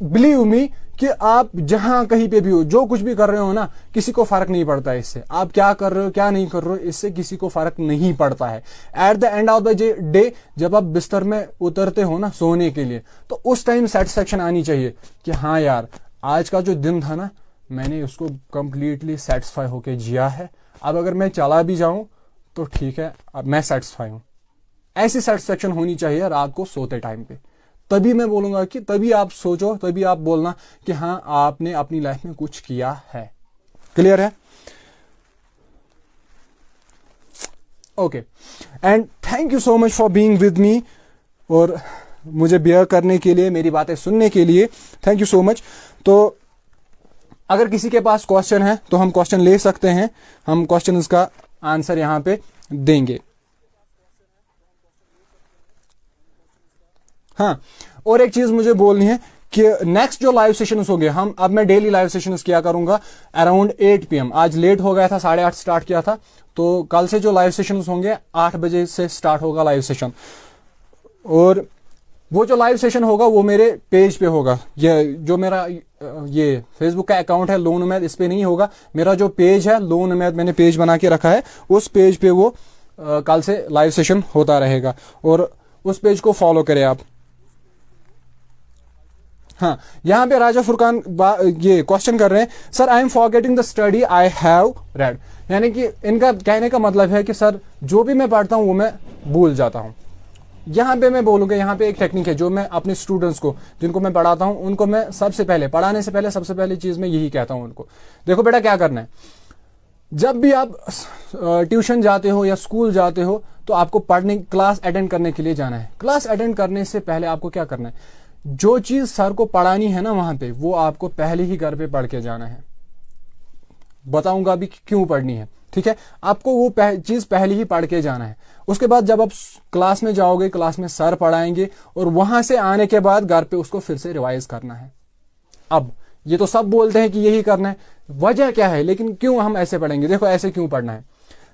बिलीव मी कि आप जहां कहीं पे भी हो, जो कुछ भी कर रहे हो ना, किसी को फर्क नहीं पड़ता है इससे। आप क्या कर रहे हो, क्या नहीं कर रहे हो, इससे किसी को फर्क नहीं पड़ता है। At the end of the day, जब आप बिस्तर में उतरते हो ना सोने के लिए, तो उस टाइम सेटिस्फेक्शन आनी चाहिए कि हाँ यार, आज का जो दिन था ना, मैंने उसको कंप्लीटली सेटिस्फाई होके जिया है। अब अगर मैं चला भी जाऊं तो ठीक है, अब मैं सेटिस्फाई हूं। ऐसी सेटिस्फेक्शन होनी चाहिए रात को सोते टाइम पे। तभी मैं बोलूंगा कि तभी आप सोचो, तभी आप बोलना कि हाँ, आपने अपनी लाइफ में कुछ किया है। क्लियर है? Okay, and thank you so much for being with me, और मुझे बियर करने के लिए, मेरी बातें सुनने के लिए थैंक यू सो मच। तो अगर किसी के पास क्वेश्चन है तो हम क्वेश्चन ले सकते हैं, हम क्वेश्चन का आंसर यहां पे देंगे। हाँ, और एक चीज मुझे बोलनी है कि नेक्स्ट जो लाइव सेशंस होंगे, अब मैं डेली लाइव सेशंस किया करूंगा अराउंड 8 PM। आज लेट हो गया था, 8:30 स्टार्ट किया था, तो कल से जो लाइव सेशंस होंगे 8 बजे से स्टार्ट होगा लाइव सेशन। और वो जो लाइव सेशन होगा वो मेरे पेज पे होगा। ये जो मेरा ये फेसबुक का अकाउंट है लोन उमैद, इस पे नहीं होगा। मेरा जो पेज है लोन उमैद, मैंने पेज बना के रखा है, उस पेज पे वो कल से लाइव सेशन होता रहेगा, और उस पेज को फॉलो करें आप। हाँ, यहाँ पे राजा फुरकान ये क्वेश्चन कर रहे हैं, sir I am forgetting the study I have read. यानी कि इनका कहने का मतलब है कि सर जो भी मैं पढ़ता हूँ वो मैं भूल जाता हूँ। यहाँ पे मैं बोलूँगा, यहाँ पे एक टेक्निक है जो मैं अपने स्टूडेंट्स को, जिनको मैं पढ़ाता हूँ, उनको मैं सबसे पहले, पढ़ाने से पहले सबसे पहले चीज़ मैं यही कहता हूँ उनको, देखो बेटा क्या करना है, जब भी आप ट्यूशन जाते हो या स्कूल जाते हो तो आपको पढ़ने, क्लास अटेंड करने के लिए जाना है। क्लास अटेंड करने से पहले आपको क्या करना है, जो चीज़ सर को पढ़ानी है ना वहाँ पे, वो आपको पहले ही घर पे पढ़ के जाना है। बताऊंगा अभी क्यों पढ़नी है, ठीक है। आपको वो चीज़ पहले ही पढ़ के जाना है। उसके बाद जब आप क्लास में जाओगे, क्लास में सर पढ़ाएंगे, और वहां से आने के बाद घर पे उसको फिर से रिवाइज करना है। अब ये तो सब बोलते हैं कि यही करना है, वजह क्या है, लेकिन क्यों हम ऐसे पढ़ेंगे? देखो ऐसे क्यों पढ़ना है,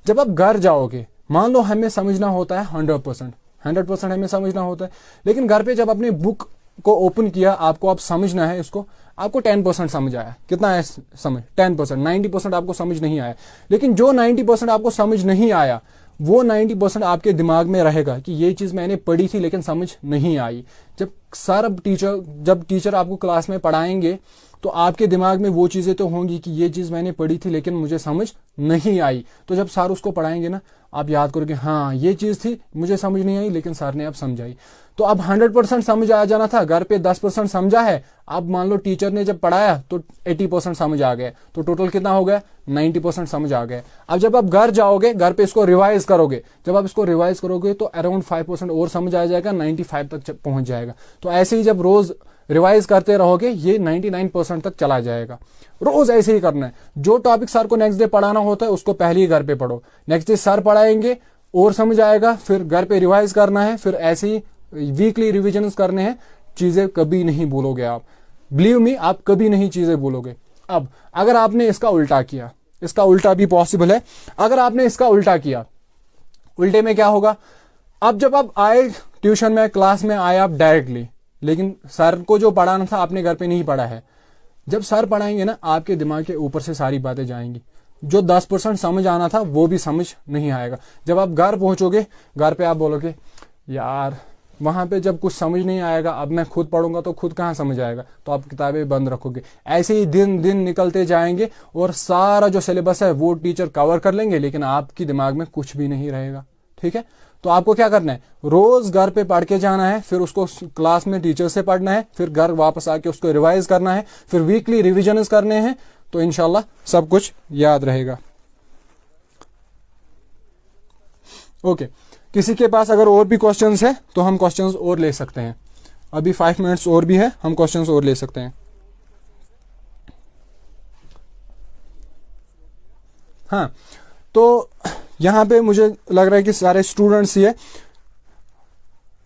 जब आप घर जाओगे, मान लो हमें समझना होता है 100% हमें समझना होता है, लेकिन घर पे जब अपने बुक को ओपन किया, आपको अब समझना है इसको, आपको 10% समझ आया। कितना है समझ? 10%। 90% आपको समझ नहीं आया। लेकिन जो 90% आपको समझ नहीं आया, वो 90% आपके दिमाग में रहेगा कि ये चीज़ मैंने पढ़ी थी लेकिन समझ नहीं आई। जब टीचर आपको क्लास में पढ़ाएंगे तो आपके दिमाग में वो चीज़ें तो होंगी कि ये चीज़ मैंने पढ़ी थी लेकिन मुझे समझ नहीं आई। तो जब सर उसको पढ़ाएंगे ना, आप याद करोगे हाँ ये चीज़ थी, मुझे समझ नहीं आई लेकिन सर ने अब समझाई। तो अब 100% समझ आ जाना था, घर पे 10% समझा है, अब मान लो टीचर ने जब पढ़ाया तो 80% समझ आ गया, तो टोटल कितना हो गया? 90% समझ आ गया। अब जब आप घर जाओगे, घर पे इसको रिवाइज करोगे, जब आप इसको रिवाइज करोगे तो अराउंड 5% और समझ आ जाएगा, 95 तक पहुंच जाएगा। तो ऐसे ही जब रोज रिवाइज करते रहोगे ये 99% तक चला जाएगा। रोज ऐसे ही करना है। जो टॉपिक सर को नेक्स्ट डे पढ़ाना होता है उसको पहले ही घर पे पढ़ो, नेक्स्ट डे सर पढ़ाएंगे और समझ आएगा, फिर घर पे रिवाइज करना है, फिर ऐसे ही वीकली रिविजन करने हैं। चीजें कभी नहीं भूलोगे आप, बिलीव मी, आप कभी नहीं चीजें भूलोगे। अब अगर आपने इसका उल्टा किया, इसका उल्टा भी पॉसिबल है, अगर आपने इसका उल्टा किया, उल्टे में क्या होगा? अब जब आप आए ट्यूशन में, क्लास में आए आप डायरेक्टली, लेकिन सर को जो पढ़ाना था आपने घर पे नहीं पढ़ा है, जब सर पढ़ाएंगे ना आपके दिमाग के ऊपर से सारी बातें जाएंगी, जो 10% समझ आना था वो भी समझ नहीं आएगा। जब आप घर पहुंचोगे, घर पे आप बोलोगे यार वहां पे जब कुछ समझ नहीं आएगा, अब मैं खुद पढ़ूंगा तो खुद कहाँ समझ आएगा, तो आप किताबें बंद रखोगे। ऐसे ही दिन दिन निकलते जाएंगे और सारा जो सिलेबस है वो टीचर कवर कर लेंगे, लेकिन आपकी दिमाग में कुछ भी नहीं रहेगा। ठीक है, तो आपको क्या करना है? रोज घर पे पढ़ के जाना है, फिर उसको क्लास में टीचर से पढ़ना है, फिर घर वापस आके उसको रिवाइज करना है, फिर वीकली रिविजन करने हैं, तो इंशाल्लाह सब कुछ याद रहेगा। ओके, किसी के पास अगर और भी क्वेश्चंस है तो हम क्वेश्चंस और ले सकते हैं। अभी 5 मिनट्स और भी है, हम क्वेश्चंस और ले सकते हैं। हाँ, तो यहां पे मुझे लग रहा है कि सारे स्टूडेंट्स ही है।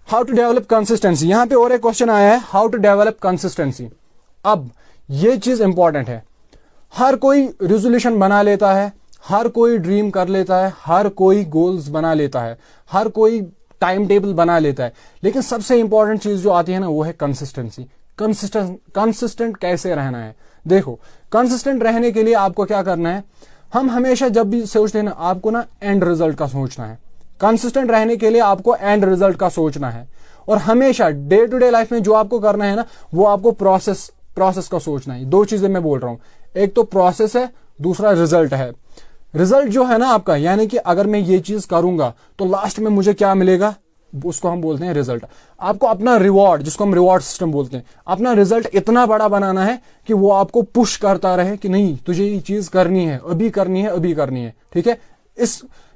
हाउ टू डेवलप कंसिस्टेंसी, यहां पे और एक क्वेश्चन आया है, हाउ टू डेवलप कंसिस्टेंसी। अब ये चीज इंपॉर्टेंट है। हर कोई रेजोल्यूशन बना लेता है, हर कोई ड्रीम कर लेता है, हर कोई गोल्स बना लेता है, हर कोई टाइम टेबल बना लेता है, लेकिन सबसे इंपॉर्टेंट चीज जो आती है ना वो है कंसिस्टेंसी। कंसिस्टेंट कैसे रहना है? देखो, कंसिस्टेंट रहने के लिए आपको क्या करना है, हम हमेशा जब भी सोचते हैं ना, आपको ना एंड रिजल्ट का सोचना है। कंसिस्टेंट रहने के लिए आपको एंड रिजल्ट का सोचना है, और हमेशा डे टू डे लाइफ में जो आपको करना है ना, वो आपको प्रोसेस का सोचना है। 2 चीजें मैं बोल रहा हूं, एक तो प्रोसेस है, दूसरा रिजल्ट है। रिजल्ट जो है ना आपका, यानी कि अगर मैं ये चीज करूंगा तो लास्ट में मुझे क्या मिलेगा, उसको हम बोलते हैं रिजल्ट। आपको अपना रिवॉर्ड, जिसको हम रिवॉर्ड सिस्टम बोलते हैं, अपना रिजल्ट इतना बड़ा बनाना है कि वो आपको पुश करता रहे कि नहीं तुझे ये चीज करनी है, अभी करनी है, अभी करनी है। ठीक है,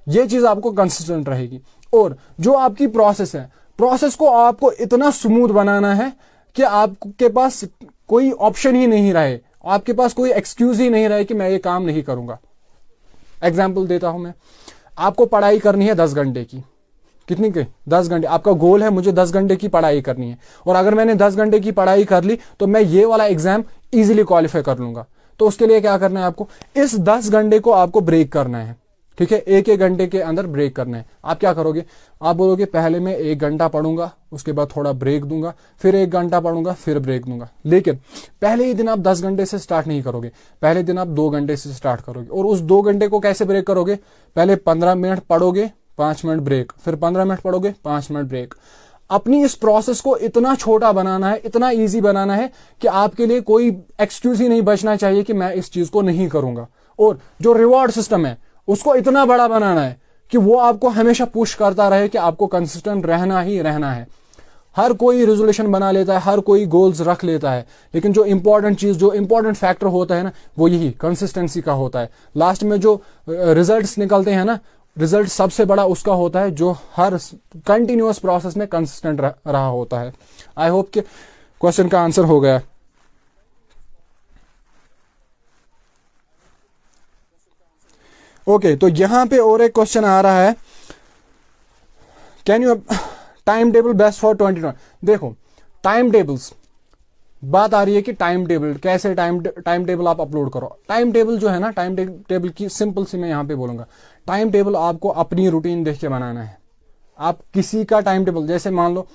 ये चीज आपको कंसिस्टेंट रहेगी। और जो आपकी प्रोसेस है, प्रोसेस को आपको इतना स्मूथ बनाना है कि आपके पास कोई ऑप्शन ही नहीं रहे, आपके पास कोई एक्सक्यूज ही नहीं रहे कि मैं ये काम नहीं करूंगा। एग्जाम्पल देता हूं मैं, आपको पढ़ाई करनी है 10 घंटे की, कितनी के 10 घंटे, आपका गोल है मुझे 10 घंटे की पढ़ाई करनी है, और अगर मैंने 10 घंटे की पढ़ाई कर ली तो मैं ये वाला एग्जाम इजीली क्वालिफाई कर लूंगा। तो उसके लिए क्या करना है, आपको इस 10 घंटे को आपको ब्रेक करना है। ठीक है, एक घंटे के अंदर ब्रेक करना है। आप क्या करोगे, आप बोलोगे पहले मैं 1 घंटा पढ़ूंगा, उसके बाद थोड़ा ब्रेक दूंगा, फिर 1 घंटा पढ़ूंगा, फिर ब्रेक दूंगा। लेकिन पहले ही दिन आप 10 घंटे से स्टार्ट नहीं करोगे, पहले दिन आप 2 घंटे से स्टार्ट करोगे। और उस 2 घंटे को कैसे ब्रेक करोगे, पहले 15 मिनट पढ़ोगे, 5 मिनट ब्रेक, फिर 15 मिनट पढ़ोगे, 5 मिनट ब्रेक। अपनी इस प्रोसेस को इतना छोटा बनाना है, इतना इजी बनाना है कि आपके लिए कोई एक्सक्यूज ही नहीं बचना चाहिए कि मैं इस चीज को नहीं करूंगा। और जो रिवॉर्ड सिस्टम है उसको इतना बड़ा बनाना है कि वो आपको हमेशा पुश करता रहे कि आपको कंसिस्टेंट रहना ही रहना है। हर कोई रेजोल्यूशन बना लेता है, हर कोई गोल्स रख लेता है, लेकिन जो इंपॉर्टेंट चीज, जो इंपॉर्टेंट फैक्टर होता है ना, वो यही कंसिस्टेंसी का होता है। लास्ट में जो रिजल्ट्स निकलते हैं ना, रिजल्ट सबसे बड़ा उसका होता है जो हर कंटिन्यूअस प्रोसेस में कंसिस्टेंट रहा होता है। आई होप कि क्वेश्चन का आंसर हो गया। ओके, तो यहां पे और एक क्वेश्चन आ रहा है, can you time table best for 2020। देखो, टाइम टेबल्स, बात आ रही है कि टाइम टेबल कैसे, टाइम टेबल आप अपलोड करो। टाइम टेबल जो है ना, टाइम टेबल की सिंपल सी मैं यहां पे बोलूंगा, टाइम टेबल आपको अपनी रूटीन देख के बनाना है। आप किसी का टाइम टेबल, जैसे मान लो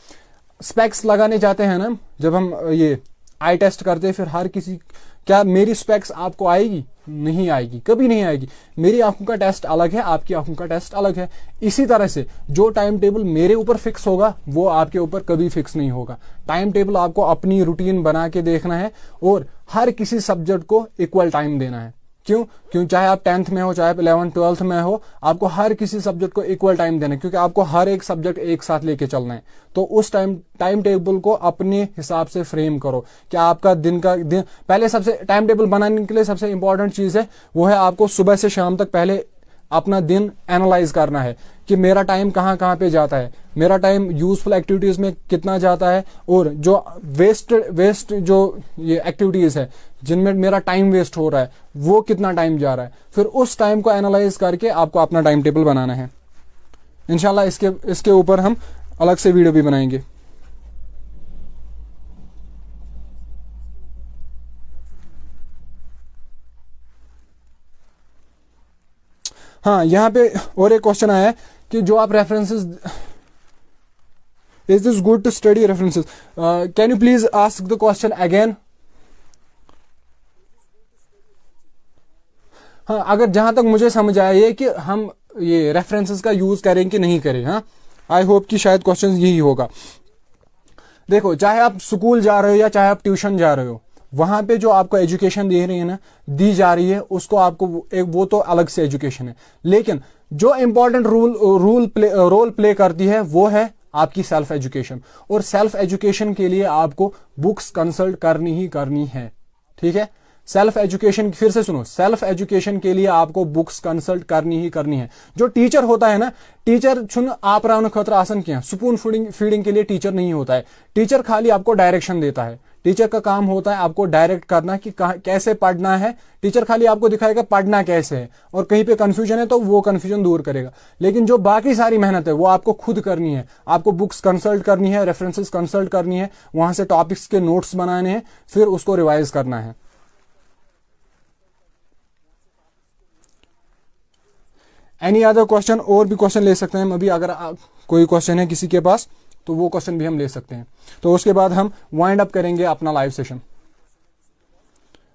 स्पेक्स लगाने जाते हैं ना, जब हम ये आई टेस्ट करते हैं, फिर हर किसी, क्या मेरी स्पेक्स आपको आएगी? नहीं आएगी, कभी नहीं आएगी। मेरी आंखों का टेस्ट अलग है, आपकी आंखों का टेस्ट अलग है। इसी तरह से जो टाइम टेबल मेरे ऊपर फिक्स होगा वो आपके ऊपर कभी फिक्स नहीं होगा। टाइम टेबल आपको अपनी रूटीन बना के देखना है और हर किसी सब्जेक्ट को इक्वल टाइम देना है। क्यों चाहे आप 10th में हो, चाहे आप 11th 12th में हो, आपको हर किसी सब्जेक्ट को इक्वल टाइम देना है, क्योंकि आपको हर एक सब्जेक्ट एक साथ लेके चलना है। तो उस टाइम टेबल को अपने हिसाब से फ्रेम करो कि आपका दिन पहले सबसे टाइम टेबल बनाने के लिए सबसे इंपॉर्टेंट चीज है वो है आपको सुबह से शाम तक पहले अपना दिन एनालाइज करना है कि मेरा टाइम कहाँ कहाँ पे जाता है, मेरा टाइम यूजफुल एक्टिविटीज में कितना जाता है, और जो वेस्ट जो ये एक्टिविटीज है जिनमें मेरा टाइम वेस्ट हो रहा है वो कितना टाइम जा रहा है। फिर उस टाइम को एनालाइज करके आपको अपना टाइम टेबल बनाना है। इंशाल्लाह इसके ऊपर हम अलग से वीडियो भी बनाएंगे। हाँ, यहाँ पे और एक क्वेश्चन आया है कि जो आप references, is this good to study references, can you please ask the question again. हाँ, अगर जहां तक मुझे समझ आया ये कि हम ये रेफरेंसेस का यूज करें कि नहीं करें। हाँ, आई होप कि शायद क्वेश्चन यही होगा। देखो, चाहे आप स्कूल जा रहे हो या चाहे आप ट्यूशन जा रहे हो, वहां पे जो आपको एजुकेशन दी जा रही है उसको आपको वो तो अलग से एजुकेशन है, लेकिन जो इंपॉर्टेंट रोल प्ले करती है वो है आपकी सेल्फ एजुकेशन। और सेल्फ एजुकेशन के लिए आपको बुक्स कंसल्ट करनी ही करनी है। ठीक है, सेल्फ एजुकेशन, फिर से सुनो, सेल्फ एजुकेशन के लिए आपको बुक्स कंसल्ट करनी ही करनी है। जो टीचर होता है ना, टीचर छुन आप रावण खतर आसन किया, स्पून फीडिंग के लिए टीचर नहीं होता है। टीचर खाली आपको डायरेक्शन देता है। टीचर का काम होता है आपको डायरेक्ट करना कि कैसे पढ़ना है। टीचर खाली आपको दिखाएगा पढ़ना कैसे है, और कहीं पे कंफ्यूजन है तो वो कंफ्यूजन दूर करेगा। लेकिन जो बाकी सारी मेहनत है वो आपको खुद करनी है। आपको बुक्स कंसल्ट करनी है, रेफरेंसेस कंसल्ट करनी है, वहां से टॉपिक्स के नोट्स बनाने हैं, फिर उसको रिवाइज करना है। एनी अदर क्वेश्चन, और भी क्वेश्चन ले सकते हैं हम अभी, अगर कोई क्वेश्चन है किसी के पास तो वो क्वेश्चन भी हम ले सकते हैं। तो उसके बाद हम वाइंड अप करेंगे अपना लाइव सेशन।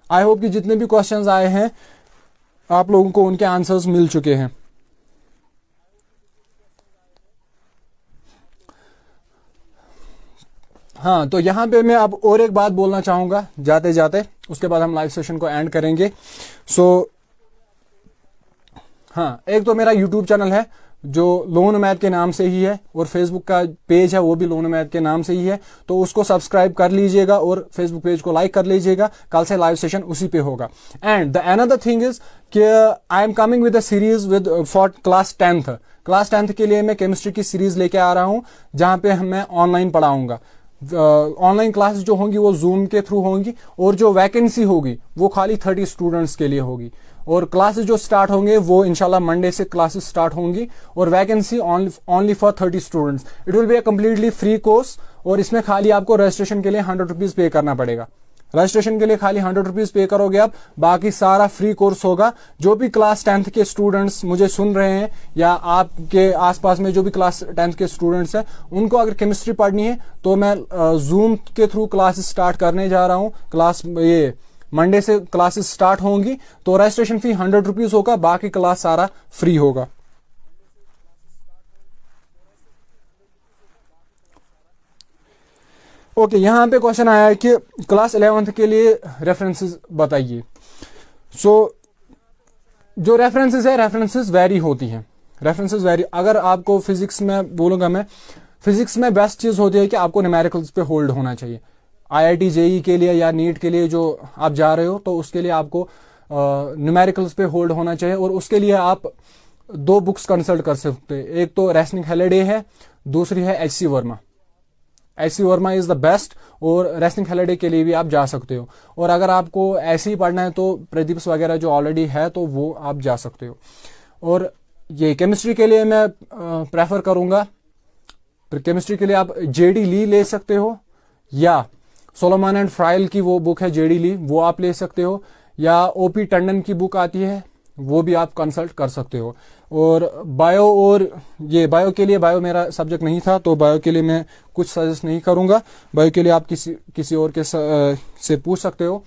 आई होप कि जितने भी क्वेश्चंस आए हैं आप लोगों को उनके आंसर्स मिल चुके हैं। हाँ, तो यहां पे मैं अब और एक बात बोलना चाहूंगा जाते जाते, उसके बाद हम लाइव सेशन को एंड करेंगे। हाँ, एक तो मेरा यूट्यूब चैनल है जो लोन मैथ के नाम से ही है, और फेसबुक का पेज है वो भी लोन मैथ के नाम से ही है। तो उसको सब्सक्राइब कर लीजिएगा और फेसबुक पेज को लाइक कर लीजिएगा। कल से लाइव सेशन उसी पे होगा। And the another thing is कि I am coming with a series with for class 10th। Class 10th के लिए मैं केमिस्ट्री की सीरीज लेके आ रहा हूं, जहां पे मैं ऑनलाइन पढ़ाऊंगा। ऑनलाइन क्लासेस जो होंगी वो जूम के थ्रू होंगी, और जो वैकेंसी होगी वो खाली 30 स्टूडेंट्स के लिए होगी। और क्लासेस जो स्टार्ट होंगे वो इंशाल्लाह मंडे से क्लासेस स्टार्ट होंगी, और vacancy only for 30 students. It will be a completely free course, और इसमें खाली आपको रजिस्ट्रेशन के लिए 100 रुपीज पे करना पड़ेगा। रजिस्ट्रेशन के लिए खाली 100 रुपीज पे करोगे आप, बाकी सारा फ्री कोर्स होगा। जो भी क्लास 10th के स्टूडेंट्स मुझे सुन रहे हैं, या आपके आसपास में जो भी क्लास 10th के स्टूडेंट्स हैं, उनको अगर केमिस्ट्री पढ़नी है तो मैं जूम के थ्रू क्लासेस स्टार्ट करने जा रहा हूँ। ये मंडे से क्लासेस स्टार्ट होंगी, तो रजिस्ट्रेशन फी 100 रुपीज होगा, बाकी क्लास सारा फ्री होगा। ओके, यहां पे क्वेश्चन आया है कि क्लास 11th के लिए रेफरेंसेस बताइए। जो रेफरेंसेस है, रेफरेंसेस वेरी होती हैं, रेफरेंसेस वेरी। अगर आपको फिजिक्स में बोलूंगा मैं, फिजिक्स में बेस्ट चीज होती है कि आपको न्यूमेरिकल्स पे होल्ड होना चाहिए। IIT JEE के लिए या नीट के लिए जो आप जा रहे हो, तो उसके लिए आपको न्यूमेरिकल्स पे होल्ड होना चाहिए, और उसके लिए आप 2 बुक्स कंसल्ट कर सकते हैं। एक तो रेसनिंग हेलेडे है, दूसरी है HC Verma. HC Verma is the best, और रेसनिंग हेलेडे के लिए भी आप जा सकते हो। और अगर आपको ऐसे ही पढ़ना है तो प्रदीप्स वगैरह जो ऑलरेडी है तो वो आप जा सकते हो। और ये केमिस्ट्री के लिए मैं प्रेफर करूंगा, केमिस्ट्री के लिए आप JD ली ले सकते हो, या सोलोमन एंड फ्राइल की वो बुक है JD ली, वो आप ले सकते हो, या OP टंडन की बुक आती है वो भी आप कंसल्ट कर सकते हो। और बायो, और ये बायो के लिए, बायो मेरा सब्जेक्ट नहीं था तो बायो के लिए मैं कुछ सजेस्ट नहीं करूंगा। बायो के लिए आप किसी और के से पूछ सकते हो।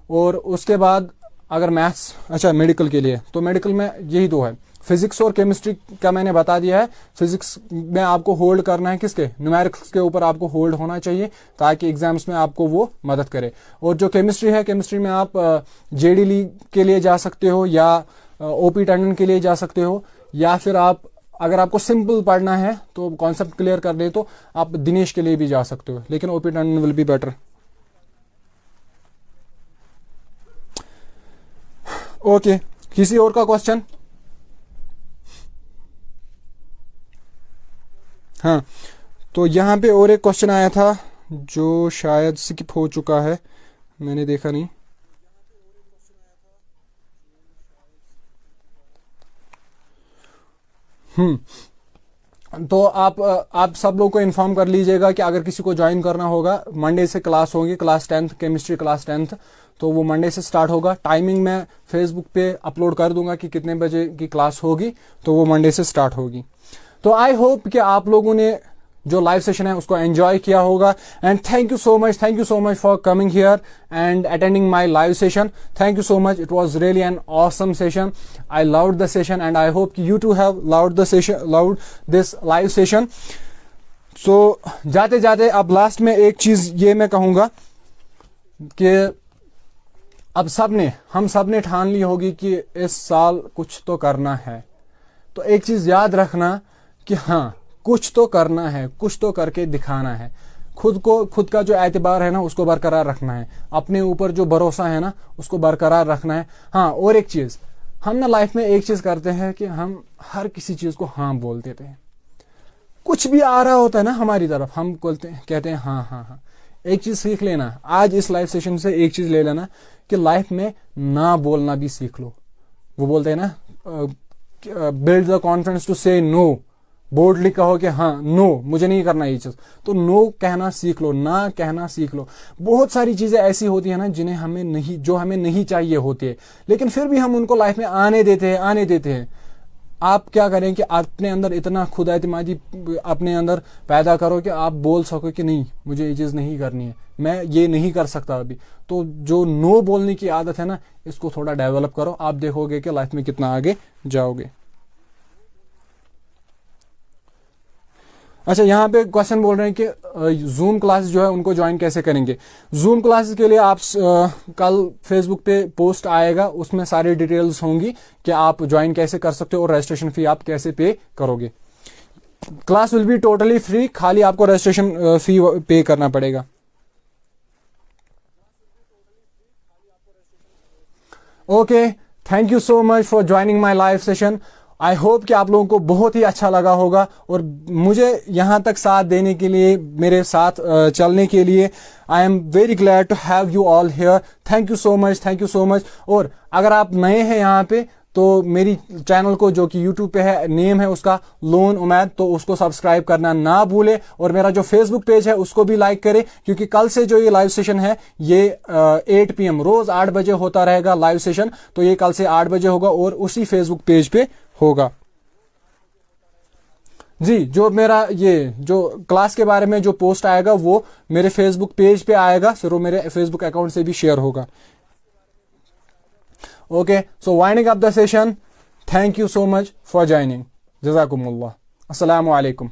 और उसके बाद अगर मैथ्स, अच्छा मेडिकल के लिए, तो मेडिकल में यही दो है, फिजिक्स और केमिस्ट्री का मैंने बता दिया है। फिजिक्स में आपको होल्ड करना है किसके, न्यूमेरिकल्स के ऊपर आपको होल्ड होना चाहिए ताकि एग्जाम्स में आपको वो मदद करे। और जो केमिस्ट्री है, केमिस्ट्री में आप जेडी के लिए जा सकते हो या ओपी टंडन के लिए जा सकते हो, या फिर आप अगर आपको सिंपल पढ़ना है तो कॉन्सेप्ट क्लियर कर ले तो आप दिनेश के लिए भी जा सकते हो, लेकिन OP Tandon will be better. Okay, किसी और का क्वेश्चन? हाँ, तो यहाँ पे और एक क्वेश्चन आया था जो शायद स्किप हो चुका है, मैंने देखा नहीं। तो आप सब लोग को इन्फॉर्म कर लीजिएगा कि अगर किसी को ज्वाइन करना होगा, मंडे से क्लास होगी, class 10th chemistry class 10th, तो वो मंडे से स्टार्ट होगा। टाइमिंग मैं फेसबुक पे अपलोड कर दूंगा कि कितने बजे की क्लास होगी, तो वो मंडे से स्टार्ट होगी। तो आई होप कि आप लोगों ने जो लाइव सेशन है उसको एंजॉय किया होगा। And thank you so much for coming here and attending my live session. Thank you so much, it was really an awesome session. I loved the session and I hope कि you too have loved this live session. So जाते जाते अब last में एक चीज ये मैं कहूंगा कि अब हम सब ने ठान ली होगी कि इस साल कुछ तो करना है। तो एक चीज याद रखना कि हाँ, कुछ तो करना है, कुछ तो करके दिखाना है। खुद का जो एतबार है ना उसको बरकरार रखना है, अपने ऊपर जो भरोसा है ना उसको बरकरार रखना है। हाँ, और एक चीज, हम ना लाइफ में एक चीज करते हैं कि हम हर किसी चीज को हाँ बोल देते हैं। कुछ भी आ रहा होता है ना हमारी तरफ, हम कहते हैं हाँ हाँ हाँ। एक चीज सीख लेना, आज इस लाइव सेशन से एक चीज ले लेना कि लाइफ में ना बोलना भी सीख लो। वो बोलते हैं ना, बिल्ड द कॉन्फिडेंस टू से नो। बोल्डली कहो कि हाँ, नो, मुझे नहीं करना ये चीज, तो नो कहना सीख लो, ना कहना सीख लो। बहुत सारी चीजें ऐसी होती है ना जो हमें नहीं चाहिए होती है, लेकिन फिर भी हम उनको लाइफ में आने देते हैं। आप क्या करें कि अपने अंदर इतना खुद एतमादी अपने अंदर पैदा करो कि आप बोल सको कि नहीं, मुझे ये चीज नहीं करनी है, मैं ये नहीं कर सकता अभी। तो जो नो बोलने की आदत है ना, इसको थोड़ा डेवलप करो, आप देखोगे कि लाइफ में कितना आगे जाओगे। अच्छा, यहाँ पे क्वेश्चन बोल रहे हैं कि जूम क्लासेस जो है उनको ज्वाइन कैसे करेंगे। जूम क्लासेस के लिए आप कल फेसबुक पे पोस्ट आएगा, उसमें सारी डिटेल्स होंगी कि आप ज्वाइन कैसे कर सकते हो और रजिस्ट्रेशन फी आप कैसे पे करोगे। Class will be totally free, खाली आपको रजिस्ट्रेशन फी पे करना पड़ेगा। Okay, thank you so much for joining my live session. I hope कि आप लोगों को बहुत ही अच्छा लगा होगा, और मुझे यहाँ तक साथ देने के लिए, मेरे साथ चलने के लिए, I am very glad to have you all here. Thank you so much. और अगर आप नए हैं यहाँ पे, तो मेरी चैनल को जो कि यूट्यूब पे है, नेम है उसका लोन उमैद, तो उसको सब्सक्राइब करना ना भूले। और मेरा जो फेसबुक पेज है उसको भी लाइक करें, क्योंकि कल से जो ये लाइव सेशन है ये 8 PM रोज 8 बजे होता रहेगा लाइव सेशन। तो ये कल से 8 बजे होगा और उसी फेसबुक पेज पे होगा जी। जो मेरा ये जो क्लास के बारे में जो पोस्ट आएगा वो मेरे फेसबुक पेज पे आएगा, फिर वो मेरे फेसबुक अकाउंट से भी शेयर होगा। Okay, so winding up the session, thank you so much for joining, जज़ाकुमुल्लाह, अस्सलामु अलैकुम।